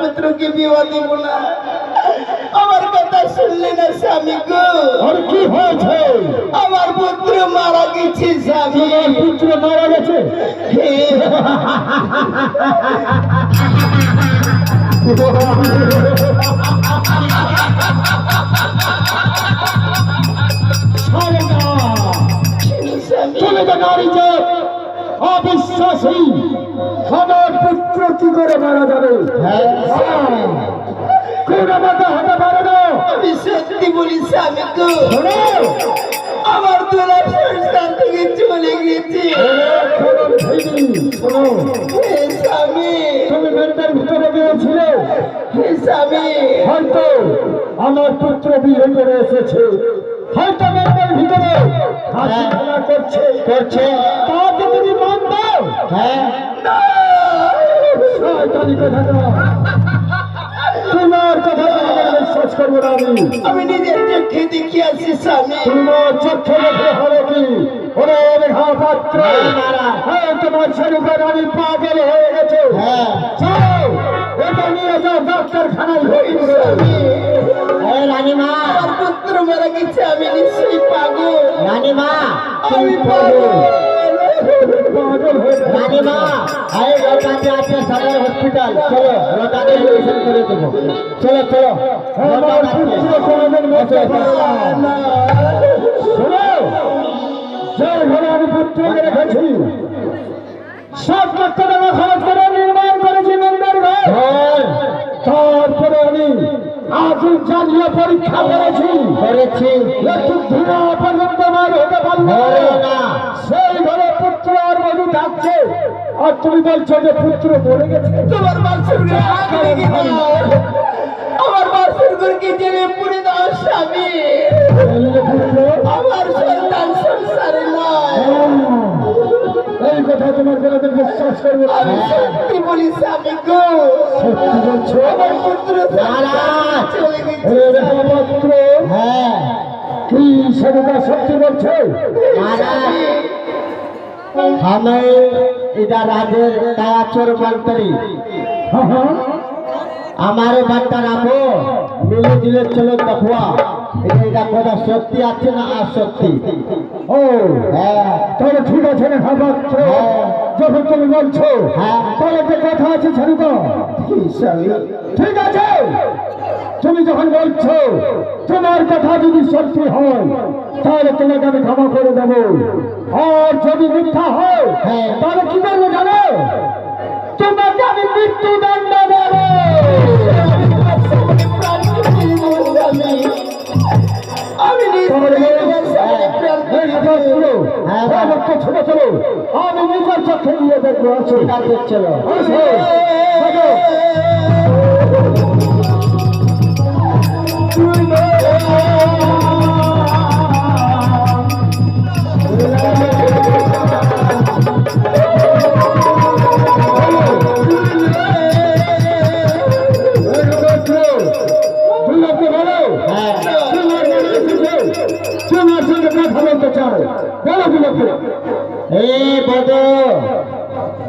पुत्र की विवाह দিব না আমার কথা শুনলে না স্বামী গো আর কি হয়েছে আমার পুত্র মারা গেছে স্বামী পুত্র মারা গেছে চলে যা নারী জাত অবিশ্বাসী আমার পুত্র কি করে মারা যাবে কোন মাথা হতে পারে না আমি সত্যি বলি স্বামী গো আমার দুলার সংসার থেকে চলে গেছে স্বামী তুমি মেন্টার ভিতরে গিয়েছিল স্বামী হয়তো আমার পুত্র বিয়ে করে এসেছে হয়তো মেন্টার ভিতরে হাসিখেলা করছে তাকে তুমি মানবে শয়তানি কথা না তোমার কথা বিশ্বাস করবো না আমি নিজের চোখে দেখিয়াছি স্বামী তোমার চোখে দেখে হবে কি ওরে পাত্র তোমার শরীরে আমি পাগল হয়ে গেছে চলো এটা নিয়ে যাও ডাক্তারখানায় রানীমা আমার পুত্র মারা গেছে আমি নিশ্চয়ই পাগল রানীমা আমি পাগল রানীমা আরে রোটাতে আছে সদর হসপিটাল চলো রোটাতে এডমিশন করে দেবো চলো চলো আমার পুত্র কোনোদিন মরতে পারবে না শোনো যে ঘরে আমি পুত্রকে রেখেছি 7 লক্ষ টাকা খরচ করে নির্মাণ করেছি মেন্দার ঘর তারপরে আমি আজ জানিয়ে পরীক্ষা করেছি একটু ধুলা পর্যন্ত আমার হতে পারবে না সেই ঘরে পুত্র আর বধূ থাকছে আর তুমি বলছো যে পুত্র মরে গেছে তোমার বাসুর আমার বাসুর ঘরকে জেনে পুরে দাও স্বামী আমার সন্তান সংসারে নয় এই কথা তোমার কোনোদিন বিশ্বাস করবো আমি সত্যি বলি স্বামী গো সত্যি বলছো আমার পুত্র চলে গেছে পুত্র কি সেটা সত্যি বলছে हमें इधर राजेर दया चोर मंत्री हमारे बट्टा राखो मिले जुले चलो देखुआ এটা কথা সত্যি আছে না আর সত্যি ও তাহলে ঠিক আছে না পাত্র যখন তুমি বলছো তাহলে তো কথা আছে ছাড়ি তো ঠিক আছে তুমি যখন বলছো তোমার কথা যদি সত্যি হয় তাহলে তোমাকে আমি ক্ষমা করে দেবো আর যদি মিথ্যা হয় তাহলে কি করবো জানো তোমাকে আমি মৃত্যুদণ্ড দেবো আমি ছোট চলো আমি নিজের চোখে নিয়ে দেখবো চলো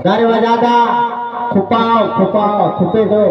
दरवाजा दा खुपाओ खुपाओ खुपे दो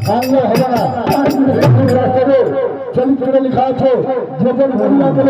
বাংলা হবে না রাস্তাতে চরিত্রে লেখা আছে যখন ভরিয়া গেল